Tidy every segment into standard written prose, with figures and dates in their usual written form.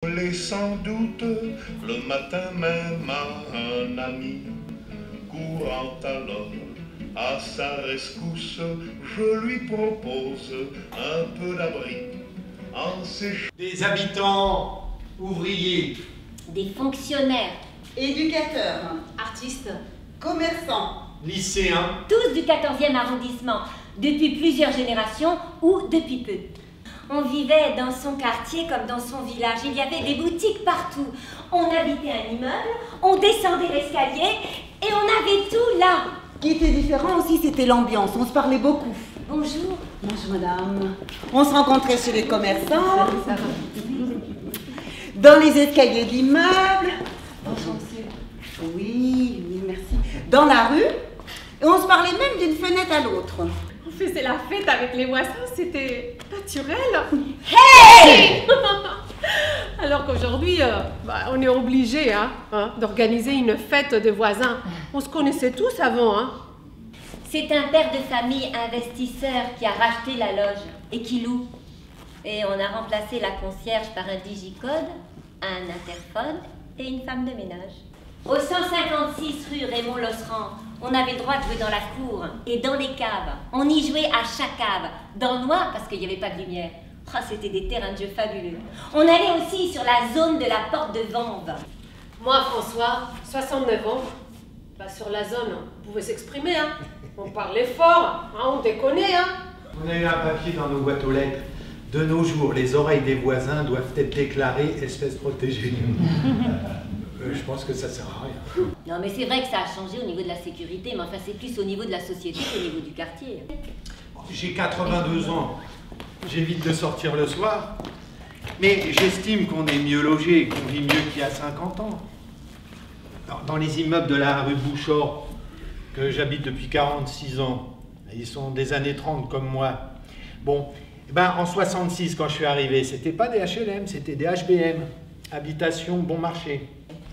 Et sans doute le matin même un ami courant alors à sa rescousse, je lui propose un peu d'abri en séchant. Des habitants, ouvriers, des fonctionnaires, éducateurs, artistes, commerçants, lycéens, tous du 14e arrondissement, depuis plusieurs générations ou depuis peu. On vivait dans son quartier comme dans son village. Il y avait des boutiques partout. On habitait un immeuble, on descendait l'escalier et on avait tout là. Ce qui était différent aussi, c'était l'ambiance. On se parlait beaucoup. Bonjour. Bonjour madame. On se rencontrait chez les commerçants, dans les escaliers de l'immeuble. Bonjour monsieur. Oui, oui, merci. Dans la rue. Et on se parlait même d'une fenêtre à l'autre. On faisait la fête avec les voisins, c'était naturel. Hey! Alors qu'aujourd'hui, on est obligé d'organiser une fête de voisins. On se connaissait tous avant. C'est un père de famille investisseur qui a racheté la loge et qui loue. Et on a remplacé la concierge par un digicode, un interphone et une femme de ménage. Au 156 rue Raymond Losserand, on avait le droit de jouer dans la cour et dans les caves. On y jouait à chaque cave, dans le noir parce qu'il n'y avait pas de lumière. Oh, c'était des terrains de jeu fabuleux. On allait aussi sur la zone de la porte de Vanves. Moi, François, 69 ans, sur la zone, on pouvait s'exprimer. On parlait fort, on déconnait. On a eu un papier dans nos boîtes aux lettres. De nos jours, les oreilles des voisins doivent être déclarées espèces protégées. Je pense que ça sert à rien. Non, mais c'est vrai que ça a changé au niveau de la sécurité, mais enfin c'est plus au niveau de la société qu'au niveau du quartier. J'ai 82 ans. J'évite de sortir le soir. Mais j'estime qu'on est mieux logé, qu'on vit mieux qu'il y a 50 ans. Dans les immeubles de la rue Bouchard, que j'habite depuis 46 ans, ils sont des années 30 comme moi. Bon, en 66, quand je suis arrivé, c'était pas des HLM, c'était des HBM, habitation bon marché.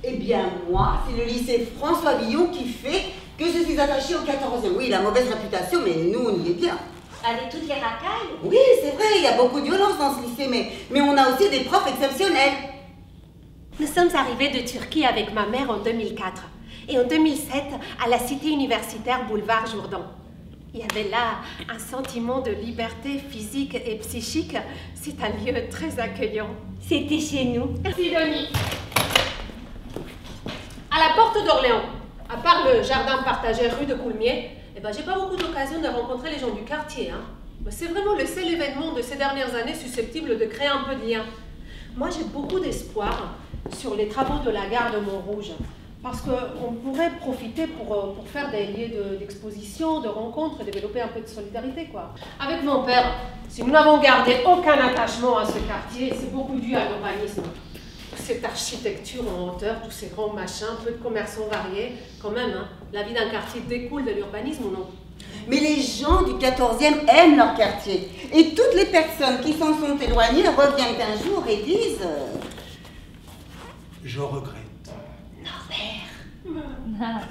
Eh bien, moi, c'est le lycée François Villon qui fait que je suis attachée au 14e. Oui, la mauvaise réputation, mais nous, on y est bien. Avec toutes les racailles? Oui, c'est vrai, il y a beaucoup de violence dans ce lycée, mais on a aussi des profs exceptionnels. Nous sommes arrivés de Turquie avec ma mère en 2004 et en 2007 à la cité universitaire Boulevard Jourdan. Il y avait là un sentiment de liberté physique et psychique. C'est un lieu très accueillant. C'était chez nous. Merci Denis. À la porte d'Orléans, à part le jardin partagé rue de Coulmiers, j'ai pas beaucoup d'occasion de rencontrer les gens du quartier. C'est vraiment le seul événement de ces dernières années susceptible de créer un peu de lien. Moi, j'ai beaucoup d'espoir sur les travaux de la gare de Montrouge, parce qu'on pourrait profiter pour faire des lieux d'exposition, de rencontres, développer un peu de solidarité, quoi. Avec mon père, si nous n'avons gardé aucun attachement à ce quartier, c'est beaucoup dû à l'urbanisme. Cette architecture en hauteur, tous ces grands machins, peu de commerçants variés, quand même, la vie d'un quartier découle de l'urbanisme ou non? Mais les gens du 14e aiment leur quartier. Et toutes les personnes qui s'en sont éloignées reviennent un jour et disent... Je regrette. Norbert.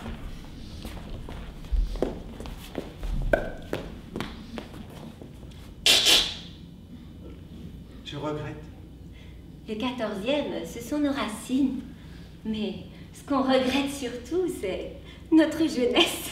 Je regrette. Le 14e, ce sont nos racines. Mais ce qu'on regrette surtout, c'est notre jeunesse.